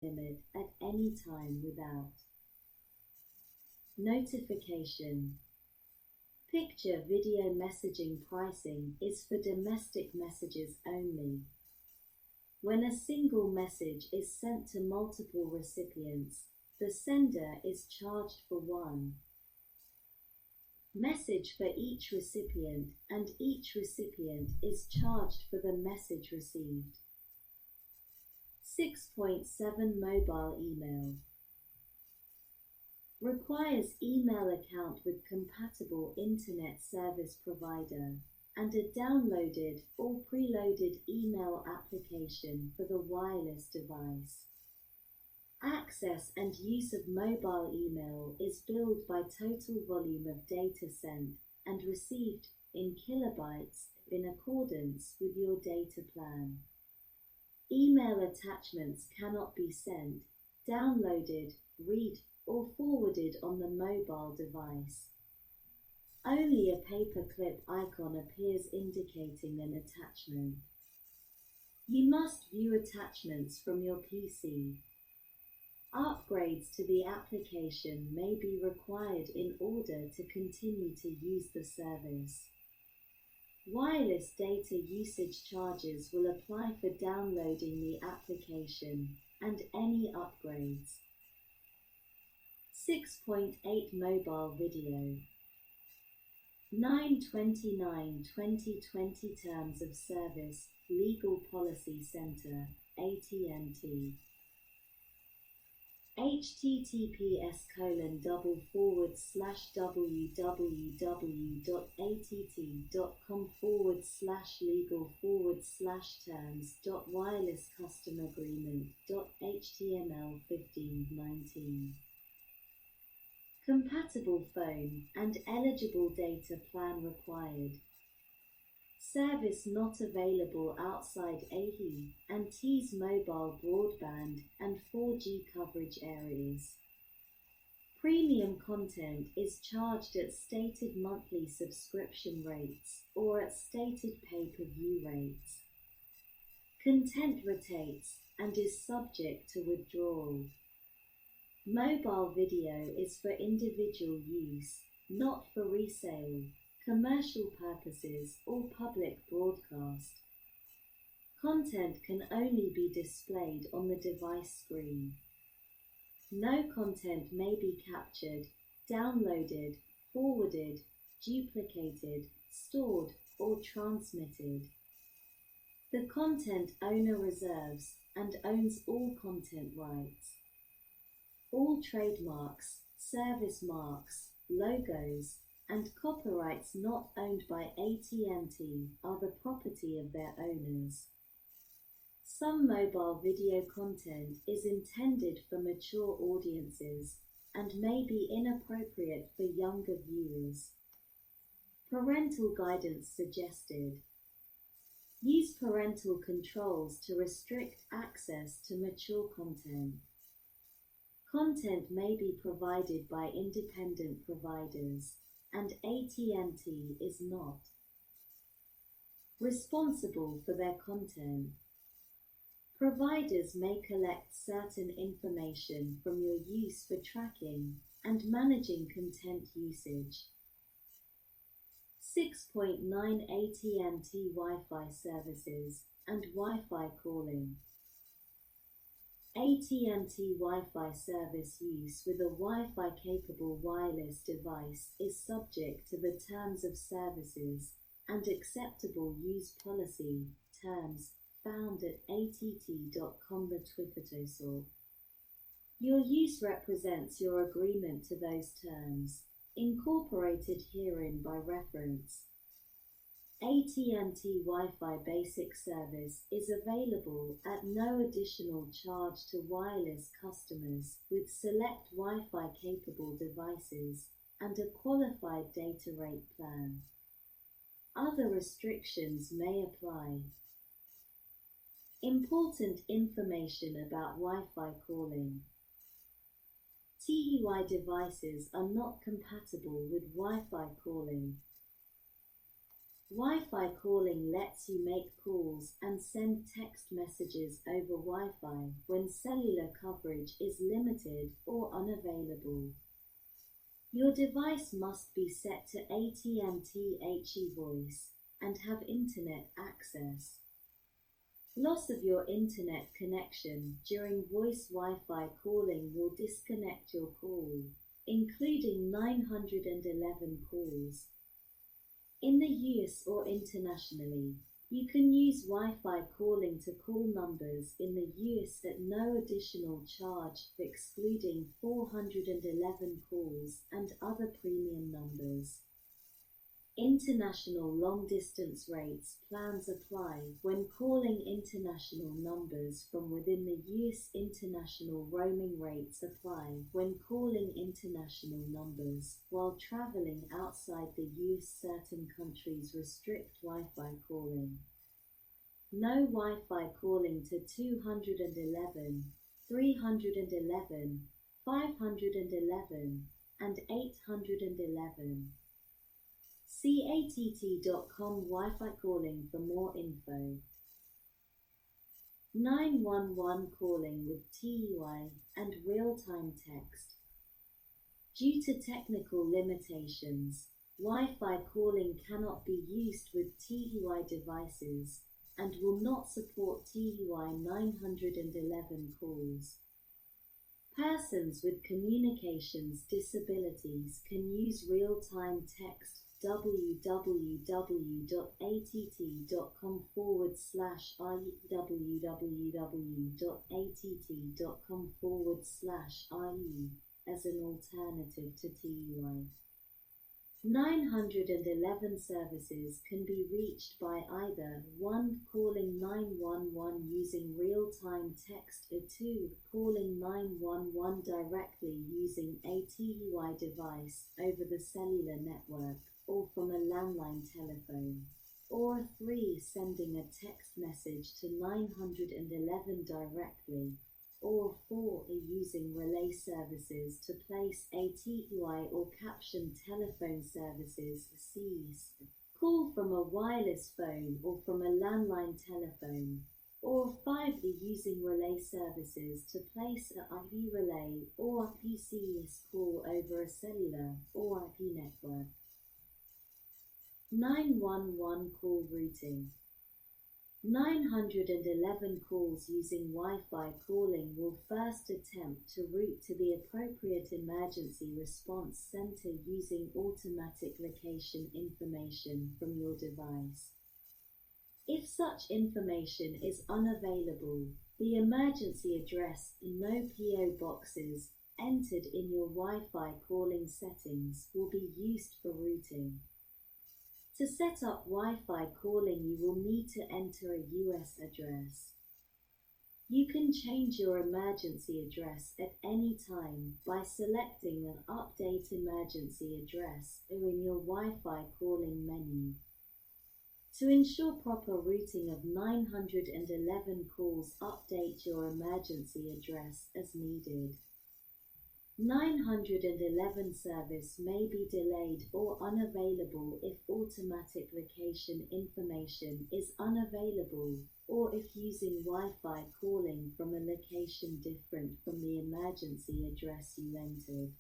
limit at any time without notification. Picture video messaging pricing is for domestic messages only. When a single message is sent to multiple recipients, the sender is charged for one message for each recipient, and each recipient is charged for the message received. 6.7 Mobile email requires email account with compatible internet service provider and a downloaded or preloaded email application for the wireless device. Access and use of mobile email is billed by total volume of data sent and received in kilobytes in accordance with your data plan. Email attachments cannot be sent, downloaded, read, or forwarded on the mobile device. Only a paperclip icon appears indicating an attachment. You must view attachments from your PC. Upgrades to the application may be required in order to continue to use the service. Wireless data usage charges will apply for downloading the application and any upgrades. 6.8 Mobile video 9/29/2020 Terms of Service, Legal Policy Center, AT&T. https://www.att.com/legal/terms.wireless-customer-agreement.html1519. Compatible phone and eligible data plan required. Service not available outside AT&T's mobile broadband and 4G coverage areas. Premium content is charged at stated monthly subscription rates or at stated pay-per-view rates. Content rotates and is subject to withdrawal. Mobile video is for individual use, not for resale, commercial purposes, or public broadcast. Content can only be displayed on the device screen. No content may be captured, downloaded, forwarded, duplicated, stored, or transmitted. The content owner reserves and owns all content rights. All trademarks, service marks, logos, and copyrights not owned by AT&T are the property of their owners. Some mobile video content is intended for mature audiences and may be inappropriate for younger viewers. Parental guidance suggested. Use parental controls to restrict access to mature content. Content may be provided by independent providers, and AT&T is not responsible for their content. Providers may collect certain information from your use for tracking and managing content usage. 6.9 AT&T Wi-Fi services and Wi-Fi calling. AT&T Wi-Fi service use with a Wi-Fi capable wireless device is subject to the terms of services and acceptable use policy terms found at att.com. The Twifotosol. Your use represents your agreement to those terms, incorporated herein by reference. AT&T Wi-Fi basic service is available at no additional charge to wireless customers with select Wi-Fi capable devices and a qualified data rate plan. Other restrictions may apply. Important information about Wi-Fi calling. TUI devices are not compatible with Wi-Fi calling. Wi-Fi calling lets you make calls and send text messages over Wi-Fi when cellular coverage is limited or unavailable. Your device must be set to AT&T voice and have internet access. Loss of your internet connection during voice Wi-Fi calling will disconnect your call, including 911 calls. In the US or internationally, you can use Wi-Fi calling to call numbers in the US at no additional charge, excluding 411 calls and other premium numbers. International long-distance rates plans apply when calling international numbers from within the US. International roaming rates apply when calling international numbers while traveling outside the US. Certain countries restrict Wi-Fi calling. No Wi-Fi calling to 211, 311, 511, and 811. See att.com Wi-Fi calling for more info. 911 calling with TUI and real-time text. Due to technical limitations, Wi-Fi calling cannot be used with TUI devices and will not support TUI 911 calls. Persons with communications disabilities can use real-time text www.att.com/ie www.att.com/ie as an alternative to TUI. 911 services can be reached by either 1. Calling 911 using real-time text, or 2. Calling 911 directly using a TUI device over the cellular network or from a landline telephone, or 3. Sending a text message to 911 directly, or 4. Using relay services to place a TUI or caption telephone services (CES). Call from a wireless phone or from a landline telephone, or 5. Using relay services to place an IP relay or IPCES call over a cellular or IP network. 911 call routing. 911 calls using Wi-Fi calling will first attempt to route to the appropriate emergency response center using automatic location information from your device. If such information is unavailable, the emergency address and no PO boxes entered in your Wi-Fi calling settings will be used for routing. To set up Wi-Fi calling, you will need to enter a US address. You can change your emergency address at any time by selecting an Update Emergency Address or in your Wi-Fi calling menu. To ensure proper routing of 911 calls, update your emergency address as needed. 911 service may be delayed or unavailable if automatic location information is unavailable or if using Wi-Fi calling from a location different from the emergency address you entered.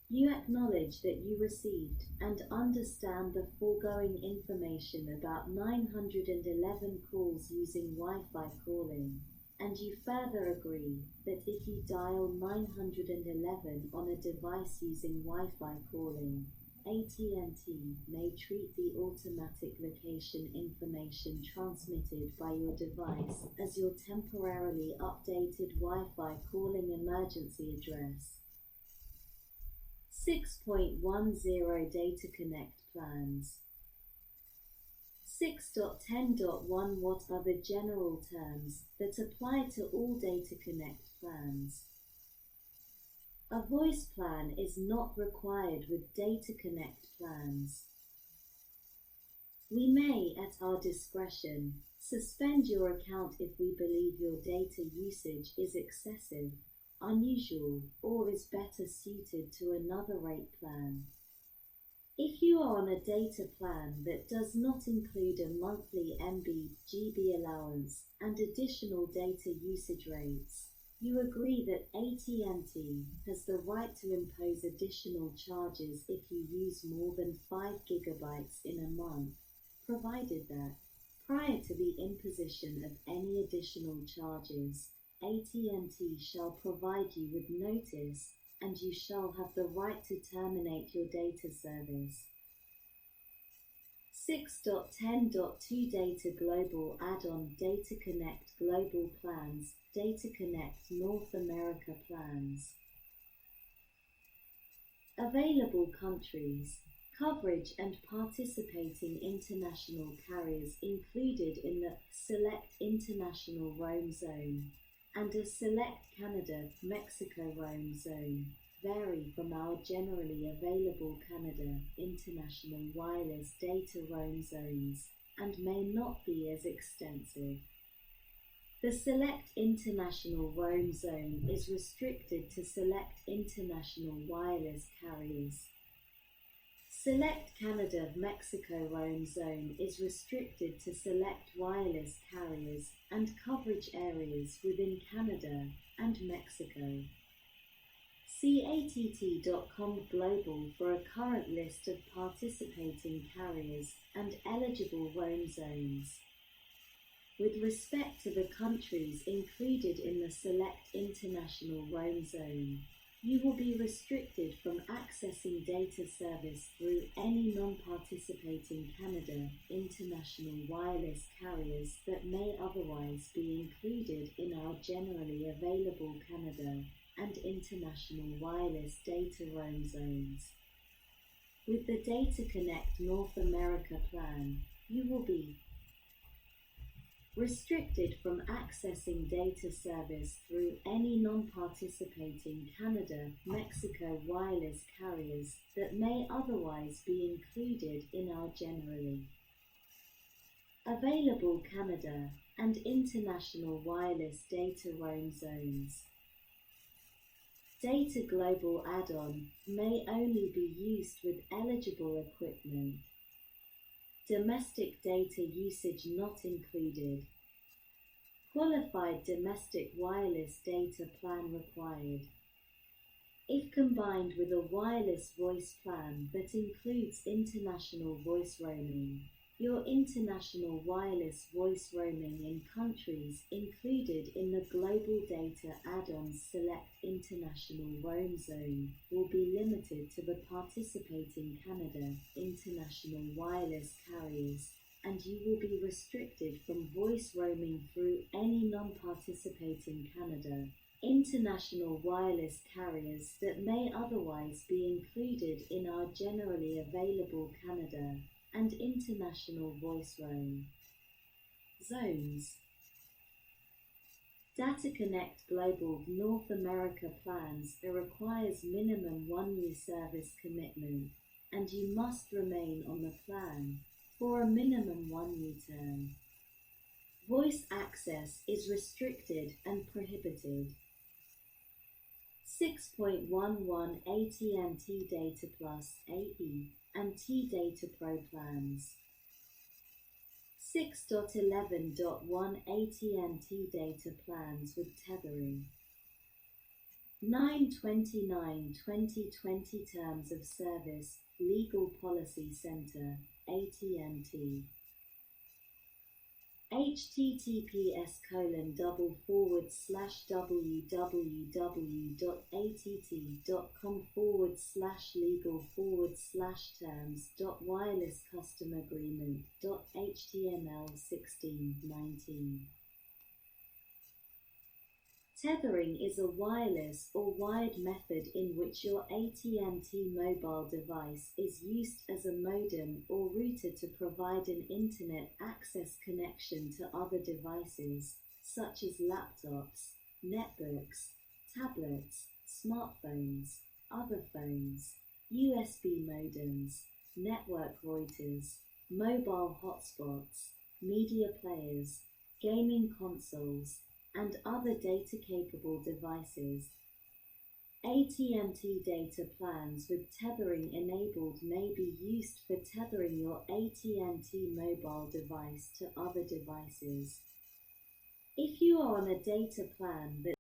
You acknowledge that you received and understand the foregoing information about 911 calls using Wi-Fi calling, and you further agree that if you dial 911 on a device using Wi-Fi calling, AT&T may treat the automatic location information transmitted by your device as your temporarily updated Wi-Fi calling emergency address. 6.10 Data Connect Plans. 6.10.1 What are the general terms that apply to all Data Connect plans? A voice plan is not required with Data Connect plans. We may, at our discretion, suspend your account if we believe your data usage is excessive, unusual, or is better suited to another rate plan. If you are on a data plan that does not include a monthly MB/GB allowance and additional data usage rates, you agree that AT&T has the right to impose additional charges if you use more than 5 GB in a month, provided that, prior to the imposition of any additional charges, AT&T shall provide you with notice, and you shall have the right to terminate your data service. 6.10.2 Data Global Add-on Data Connect Global Plans, Data Connect North America Plans. Available countries, coverage and participating international carriers included in the Select International Roam Zone and a Select Canada-Mexico Roam Zone vary from our generally available Canada International Wireless Data Roam Zones and may not be as extensive. The Select International Roam Zone is restricted to select international wireless carriers. Select Canada-Mexico Roam Zone is restricted to select wireless carriers and coverage areas within Canada and Mexico. See att.com Global for a current list of participating carriers and eligible roam zones. With respect to the countries included in the Select International Roam Zone, you will be restricted from accessing data service through any non-participating Canada International wireless carriers that may otherwise be included in our generally available Canada and International Wireless Data Roam Zones. With the Data Connect North America plan, you will be restricted from accessing data service through any non-participating Canada, Mexico wireless carriers that may otherwise be included in our generally available Canada and International Wireless Data Roam Zones. Data Global Add-on may only be used with eligible equipment. Domestic data usage not included. Qualified domestic wireless data plan required. If combined with a wireless voice plan that includes international voice roaming, your international wireless voice roaming in countries included in the Global Data Add-on Select International Roam Zone will be limited to the participating Canada International wireless carriers, and you will be restricted from voice roaming through any non-participating Canada International wireless carriers that may otherwise be included in our generally available Canada and International Voice Roam Zones. Data Connect Global North America plans requires minimum 1-year service commitment, and you must remain on the plan for a minimum 1-year term. Voice access is restricted and prohibited. 6.11 AT&T Data Plus AE and T-Data Pro plans. 6.11.1 AT&T Data plans with tethering. 9/29/2020 Terms of Service, Legal Policy Center, AT&T. https://www.att.com/legal/terms.wireless-agreement.html1619. Tethering is a wireless or wired method in which your AT&T mobile device is used as a modem or router to provide an internet access connection to other devices, such as laptops, netbooks, tablets, smartphones, other phones, USB modems, network routers, mobile hotspots, media players, gaming consoles, and other data-capable devices. AT&T data plans with tethering enabled may be used for tethering your AT&T mobile device to other devices. If you are on a data plan that